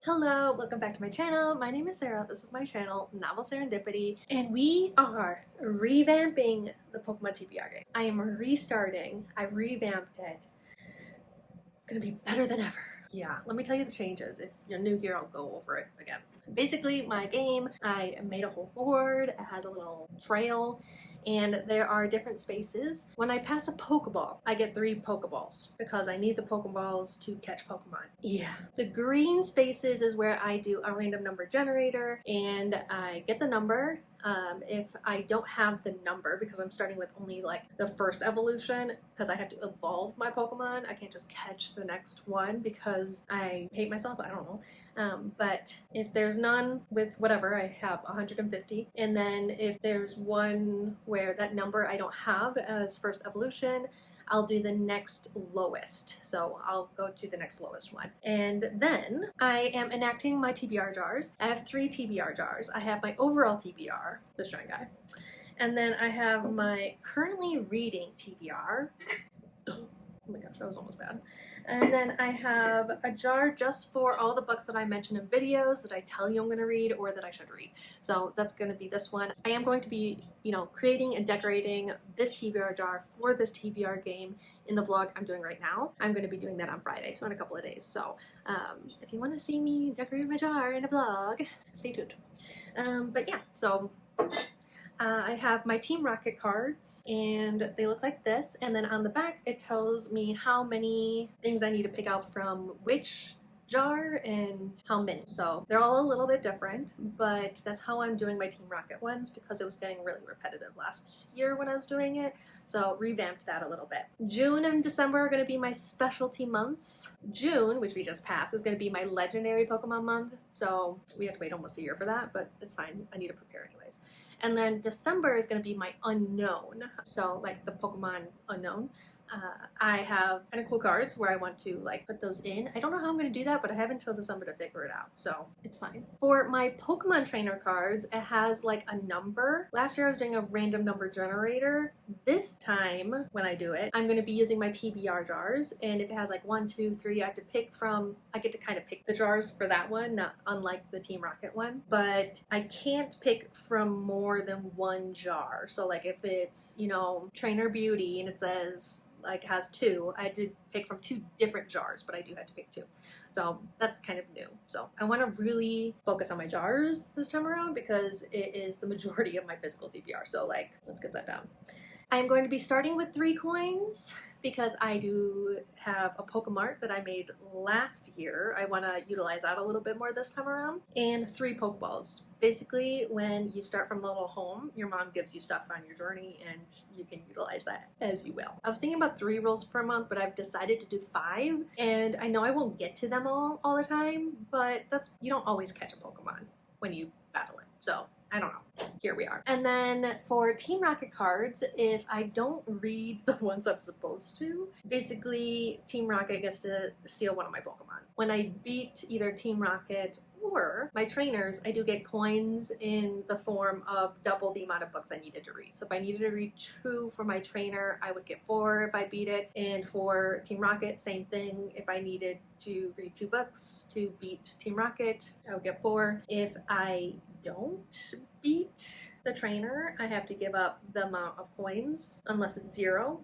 Hello, welcome back to my channel. My name is Sarah. This is my channel, Novel Serendipity, and we are revamping the Pokemon TBR game. I am restarting. I revamped it. It's gonna be better than ever. Yeah, let me tell you the changes. If you're new here, I'll go over it again. Basically, my game, I made a whole board. It has a little trail, and there are different spaces. When I pass a Pokeball, I get 3 Pokeballs because I need the Pokeballs to catch Pokemon. Yeah. The green spaces is where I do a random number generator, and I get the number. If I don't have the number, because I'm starting with only like the first evolution, because I have to evolve my Pokemon, I can't just catch the next one because I hate myself, I don't know. But if there's none with whatever, I have 150. And then if there's one where that number I don't have as first evolution, I'll do the next lowest. So I'll go to the next lowest one. And then I am enacting my TBR jars. I have 3 TBR jars. I have my overall TBR, this giant guy. And then I have my currently reading TBR. Oh my gosh, that was almost bad. And then I have a jar just for all the books that I mention in videos that I tell you I'm going to read or that I should read. So that's going to be this one. I am going to be, creating and decorating this TBR jar for this TBR game in the vlog I'm doing right now. I'm going to be doing that on Friday, so in a couple of days. So if you want to see me decorate my jar in a vlog, stay tuned. But yeah, so I have my Team Rocket cards, and they look like this, and then on the back it tells me how many things I need to pick out from which jar and how many. So they're all a little bit different, but that's how I'm doing my Team Rocket ones because it was getting really repetitive last year when I was doing it, so revamped that a little bit. June and December are going to be my specialty months. June, which we just passed, is going to be my legendary Pokemon month, so we have to wait almost a year for that, but it's fine. I need to prepare anyways. And then December is going to be my unknown, so like the Pokemon unknown. I have kind of cool cards where I want to like put those in. I don't know how I'm going to do that, but I have until December to figure it out, so it's fine. For my Pokemon trainer cards, it has like a number. Last year I was doing a random number generator. This time when I do it, I'm going to be using my TBR jars, and if it has like 1, 2, 3, I have to pick from, I get to kind of pick the jars for that one, not unlike the Team Rocket one, but I can't pick from more than 1 jar. So like if it's, Trainer Beauty and it says like has 2, I did pick from 2 different jars, but I do have to pick 2. So that's kind of new. So I want to really focus on my jars this time around because it is the majority of my physical TBR. So like, let's get that down. I'm going to be starting with 3 coins because I do have a Pokemart that I made last year. I want to utilize that a little bit more this time around. And 3 Pokeballs. Basically, when you start from the little home, your mom gives you stuff on your journey and you can utilize that as you will. I was thinking about 3 rolls per month, but I've decided to do 5. And I know I won't get to them all the time, but you don't always catch a Pokemon when you battle it. So I don't know. Here we are. And then for Team Rocket cards, if I don't read the ones I'm supposed to, basically Team Rocket gets to steal one of my Pokemon. When I beat either Team Rocket or my trainers, I do get coins in the form of double the amount of books I needed to read. So if I needed to read 2 for my trainer, I would get 4 if I beat it. And for Team Rocket, same thing. If I needed to read 2 books to beat Team Rocket, I would get 4. If I don't beat the trainer, I have to give up the amount of coins unless it's 0.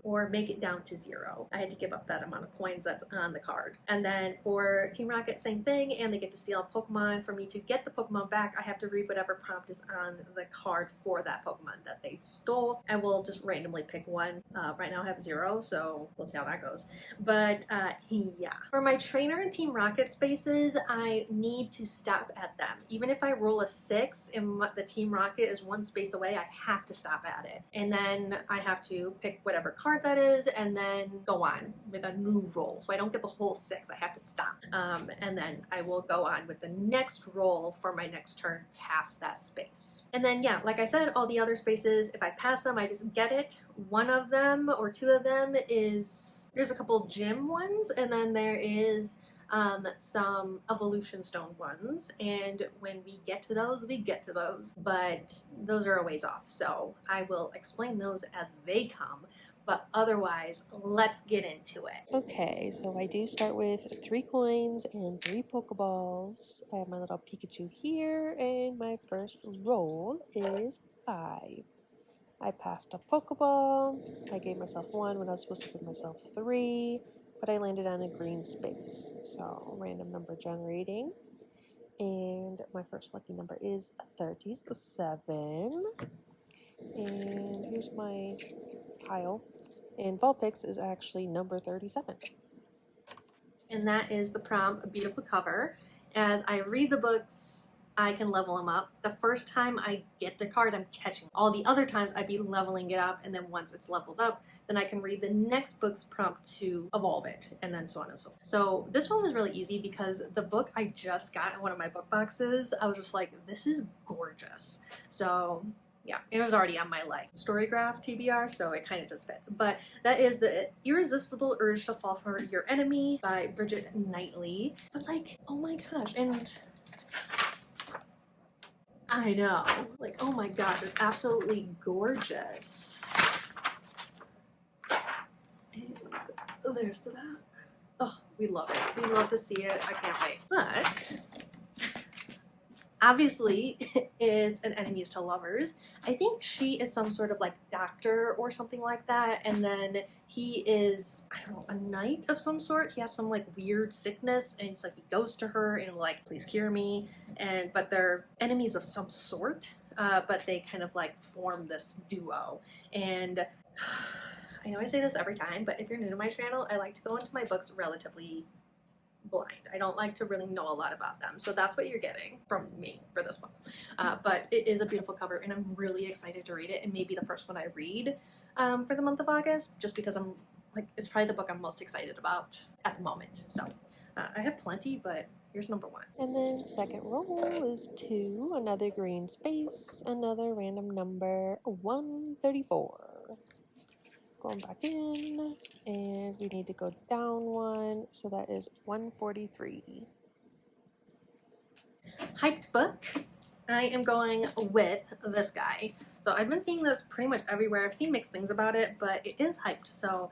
Or make it down to 0. I had to give up that amount of coins that's on the card. And then for Team Rocket, same thing, and they get to steal a Pokemon. For me to get the Pokemon back, I have to read whatever prompt is on the card for that Pokemon that they stole. I will just randomly pick one. Right now I have 0, so we'll see how that goes. But yeah. For my trainer and Team Rocket spaces, I need to stop at them. Even if I roll a 6 and the Team Rocket is 1 space away, I have to stop at it. And then I have to pick whatever card that is and then go on with a new roll. So I don't get the whole 6, I have to stop. And then I will go on with the next roll for my next turn past that space. And then yeah, like I said, all the other spaces, if I pass them, I just get it. One of them or 2 of them there's a couple gym ones, and then there is some evolution stone ones, and when we get to those, but those are a ways off, so I will explain those as they come. But otherwise, let's get into it. Okay, so I do start with 3 coins and 3 Pokeballs. I have my little Pikachu here, and my first roll is 5. I passed a Pokeball. I gave myself 1 when I was supposed to give myself 3, but I landed on a green space. So, random number generating. And my first lucky number is 37. And here's my pile. And Vulpix is actually number 37. And that is the prompt, A Beautiful Cover. As I read the books, I can level them up. The first time I get the card, I'm catching. All the other times, I'd be leveling it up, and then once it's leveled up, then I can read the next book's prompt to evolve it, and then so on and so forth. So this one was really easy because the book I just got in one of my book boxes, I was just like, this is gorgeous. So yeah, it was already on my like storygraph TBR, so it kind of just fits. But that is The Irresistible Urge to Fall for Your Enemy by Bridget Knightley. But like, oh my gosh, and I know, like, oh my gosh, it's absolutely gorgeous. And there's the back. Oh, we love it. We love to see it. I can't wait. But obviously, it's an enemies to lovers. I think she is some sort of like doctor or something like that, and then he is, I don't know, a knight of some sort. He has some like weird sickness, and so he goes to her and like, please cure me. And but they're enemies of some sort. But they kind of like form this duo. And I know I say this every time, but if you're new to my channel, I like to go into my books relatively blind. I don't like to really know a lot about them. So that's what you're getting from me for this book. But it is a beautiful cover, and I'm really excited to read it. It may be the first one I read for the month of August, just because I'm like, it's probably the book I'm most excited about at the moment. So I have plenty, but here's number 1. And then second roll is 2, another green space, another random number 134. Going back in, and we need to go down 1, so that is 143. Hyped book. I am going with this guy. So I've been seeing this pretty much everywhere. I've seen mixed things about it, but it is hyped. So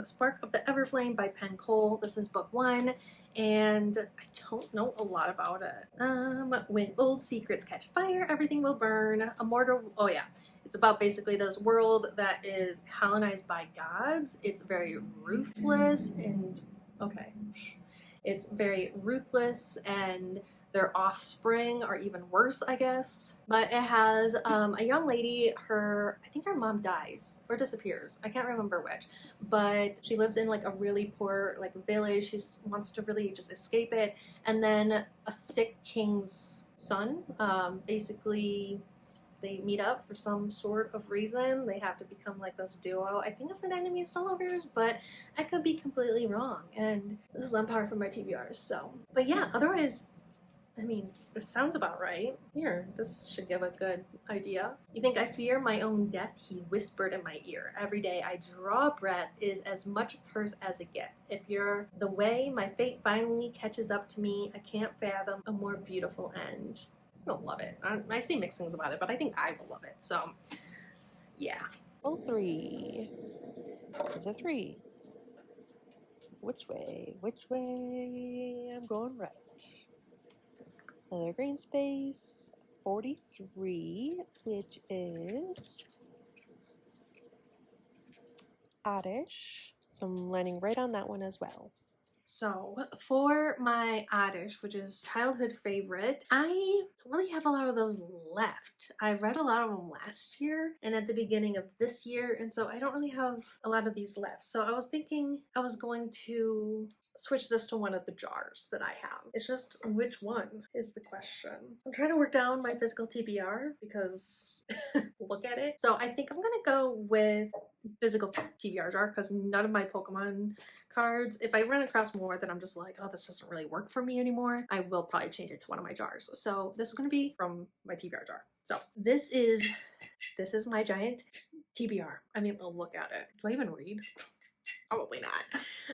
Spark of the Everflame by Penn Cole. This is book 1, and I don't know a lot about it. When old secrets catch fire, everything will burn. Oh yeah. It's about basically this world that is colonized by gods. It's very ruthless and, okay, it's very ruthless, and their offspring are even worse, I guess. But it has a young lady, I think her mom dies or disappears. I can't remember which. But she lives in like a really poor like village. She just wants to really just escape it. And then a sick king's son, basically they meet up for some sort of reason. They have to become like this duo. I think it's an enemies to lovers, but I could be completely wrong. And this is on par for my TBRs, so. But yeah, otherwise, I mean, this sounds about right. Here, this should give a good idea. You think I fear my own death? He whispered in my ear. Every day I draw breath is as much a curse as a gift. If you're the way my fate finally catches up to me, I can't fathom a more beautiful end. I don't love it. I've seen mixed things about it, but I think I will love it. So, yeah. Oh, 3. There's a 3. Which way? Which way? I'm going right. Another green space, 43, which is Oddish. So I'm landing right on that one as well. So for my Oddish, which is childhood favorite, I don't really have a lot of those left. I read a lot of them last year and at the beginning of this year, and so I don't really have a lot of these left. So I was thinking I was going to switch this to one of the jars that I have. It's just which one is the question. I'm trying to work down my physical TBR because look at it. So I think I'm gonna go with physical TBR jar because none of my Pokemon cards, if I run across more that I'm just like, oh, this doesn't really work for me anymore, I will probably change it to one of my jars. So this is going to be from my TBR jar. So this is my giant TBR. I mean, oh, look at it. Do I even read? Probably not.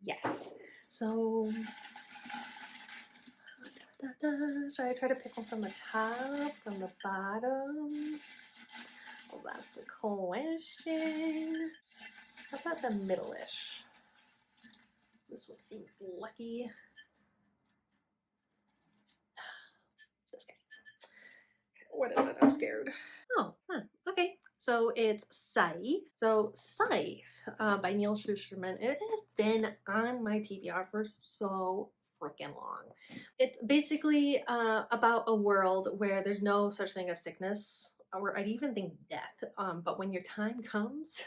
Yes. So should I try to pick one from the top, from the bottom? Well, that's the question. How about the middle-ish? This one seems lucky. This guy. What is it? I'm scared. Oh, huh. Okay. So it's Scythe. So Scythe by Neil Shusterman. It has been on my TBR for so freaking long. It's basically about a world where there's no such thing as sickness, or I'd even think death. But when your time comes,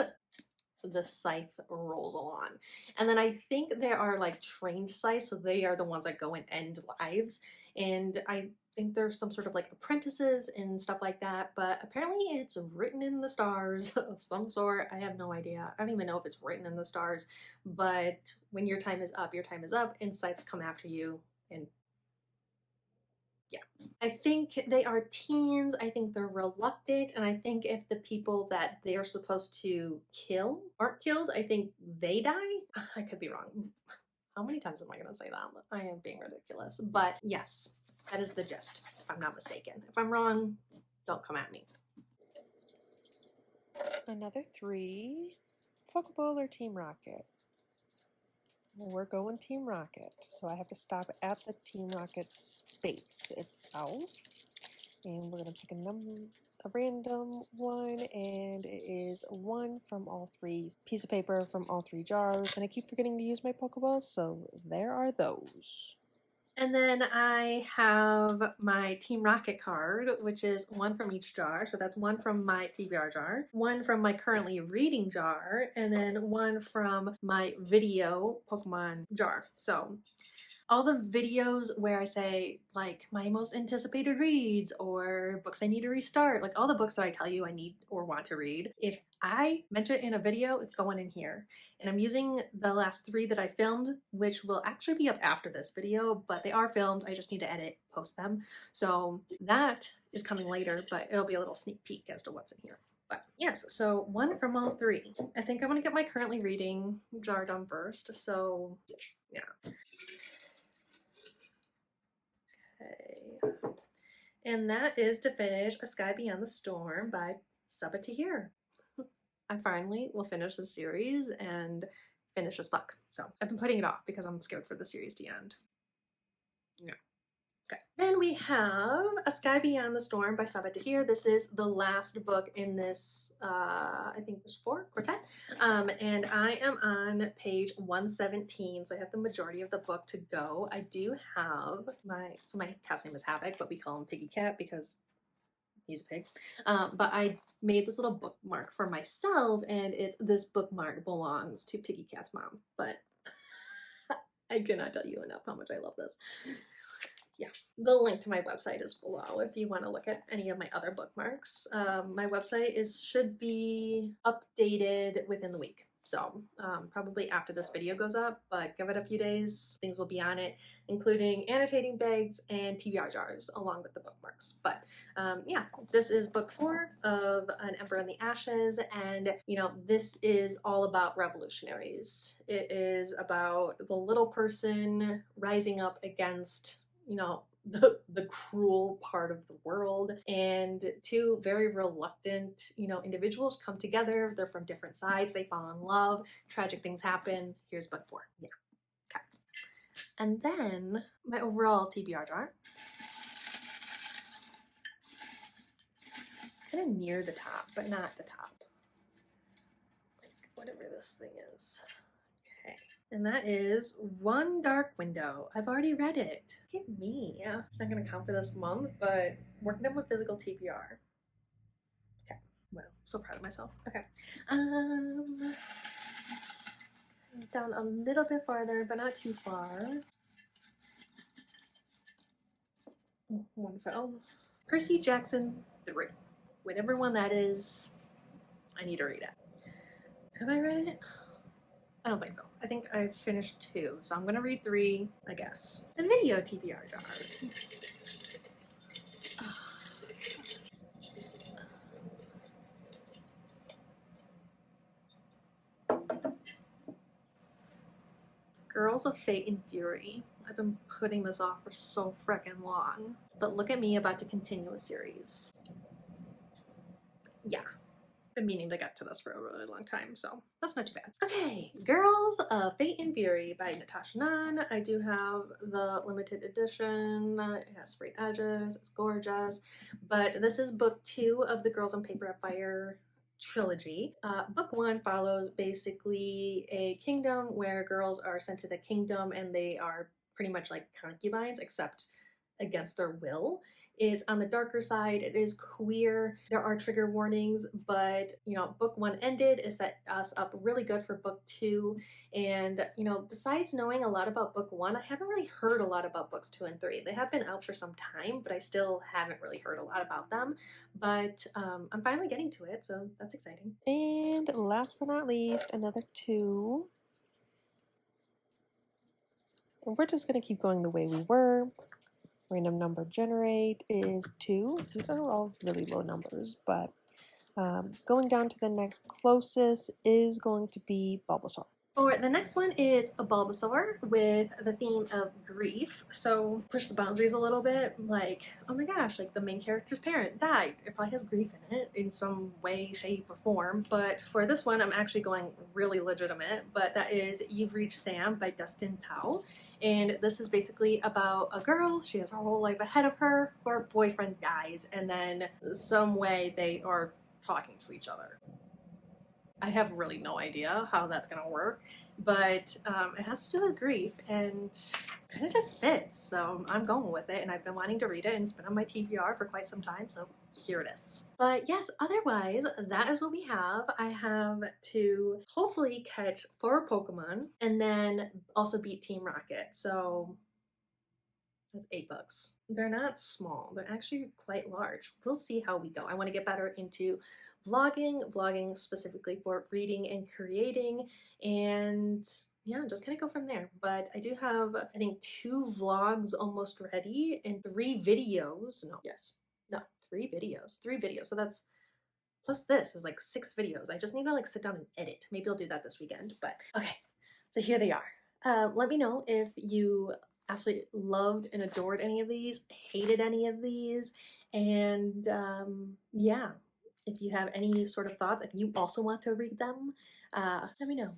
the scythe rolls along. And then I think there are like trained scythes, so they are the ones that go and end lives. And I think there's some sort of like apprentices and stuff like that, but apparently it's written in the stars of some sort. I have no idea. I don't even know if it's written in the stars, but when your time is up, and scythes come after you. And yeah, I think they are teens. I think they're reluctant, and I think if the people that they're supposed to kill aren't killed, I think they die. I could be wrong. How many times am I going to say that? I am being ridiculous. But yes, that is the gist, if I'm not mistaken. If I'm wrong, don't come at me. Another 3. Pokeball or Team Rocket? We're going Team Rocket, so I have to stop at the Team Rocket space itself. And we're going to pick a random one, and it is 1 from all 3. Piece of paper from all 3 jars, and I keep forgetting to use my Pokeballs, so there are those. And then I have my Team Rocket card, which is 1 from each jar. So that's 1 from my TBR jar, 1 from my currently reading jar, and then 1 from my video Pokemon jar. So all the videos where I say like my most anticipated reads or books I need to restart, like all the books that I tell you I need or want to read, if I mention it in a video, it's going in here. And I'm using the last 3 that I filmed, which will actually be up after this video, but they are filmed. I just need to edit, post them. So that is coming later, but it'll be a little sneak peek as to what's in here. But yes, so 1 from all 3. I think I want to get my currently reading jar done first. So yeah. Okay. And that is to finish A Sky Beyond the Storm by Sarah-ndipity. I finally will finish the series and finish this book. So I've been putting it off because I'm scared for the series to end. Yeah. Okay. Then we have A Sky Beyond the Storm by Sarah-ndipity. This is the last book in this, I think there's 4 quartet. And I am on page 117, so I have the majority of the book to go. I do have my cat's name is Havoc, but we call him Piggy Cat because he's a pig. But I made this little bookmark for myself, and this bookmark belongs to Piggy Cat's mom. But I cannot tell you enough how much I love this. Yeah, the link to my website is below if you want to look at any of my other bookmarks. My website should be updated within the week. So probably after this video goes up, but give it a few days, things will be on it, including annotating bags and TBR jars along with the bookmarks. But yeah, this is book 4 of An Emperor in the Ashes, and this is all about revolutionaries. It is about the little person rising up against the cruel part of the world, and 2 very reluctant individuals come together. They're from different sides, they fall in love, tragic things happen. Here's book 4. Yeah. Okay. And then my overall TBR jar, kind of near the top but not the top, like whatever this thing is. Okay. And that is One Dark Window. I've already read it. Look at me. It's not going to count for this month, but working on my physical TBR. Okay. Well, I'm so proud of myself. Okay. Down a little bit farther, but not too far. One fell. Percy Jackson 3. Whatever one that is, I need to read it. Have I read it? I don't think so. I think I finished 2, so I'm gonna read 3, I guess. The video TBR jar. Girls of Fate and Fury. I've been putting this off for so frickin' long. But look at me about to continue a series. Yeah. been meaning to get to this for a really long time, so that's not too bad. Okay, Girls of Fate and Fury by Natasha Nunn. I do have the limited edition. It has sprayed edges, it's gorgeous, but this is book 2 of the Girls on Paper of Fire trilogy. Book 1 follows basically a kingdom where girls are sent to the kingdom and they are pretty much like concubines, except against their will. It's on the darker side, it is queer, there are trigger warnings, but you know, book 1 ended, it set us up really good for book 2. And you know, besides knowing a lot about book 1, I haven't really heard a lot about books 2 and 3. They have been out for some time, but I still haven't really heard a lot about them. But I'm finally getting to it, so that's exciting. And last but not least, another 2. And we're just going to keep going the way we were. Random number generate is 2. These are all really low numbers, but going down to the next closest is going to be Bulbasaur. For the next one, it's a Bulbasaur with the theme of grief. So push the boundaries a little bit. Like, oh my gosh, like the main character's parent died. It probably has grief in it in some way, shape, or form. But for this one, I'm actually going really legitimate. But that is You've Reached Sam by Dustin Tao. And this is basically about a girl. She has her whole life ahead of her. Her boyfriend dies, and then some way they are talking to each other. I have really no idea how that's gonna work, but it has to do with grief and kind of just fits. So I'm going with it, and I've been wanting to read it, and it's been on my TBR for quite some time. So here it is. But yes, otherwise, that is what we have. I have to hopefully catch 4 Pokemon and then also beat Team Rocket. So that's 8 books. They're not small, they're actually quite large. We'll see how we go. I want to get better into vlogging specifically for reading and creating, and yeah, just kind of go from there. But I do have, I think, 2 vlogs almost ready and 3 videos. No, yes, no, 3 videos. 3 videos. So that's plus this is like 6 videos. I just need to like sit down and edit. Maybe I'll do that this weekend. But okay, so here they are. Let me know if you absolutely loved and adored any of these, hated any of these, and yeah, if you have any sort of thoughts, if you also want to read them, let me know.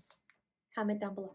Comment down below.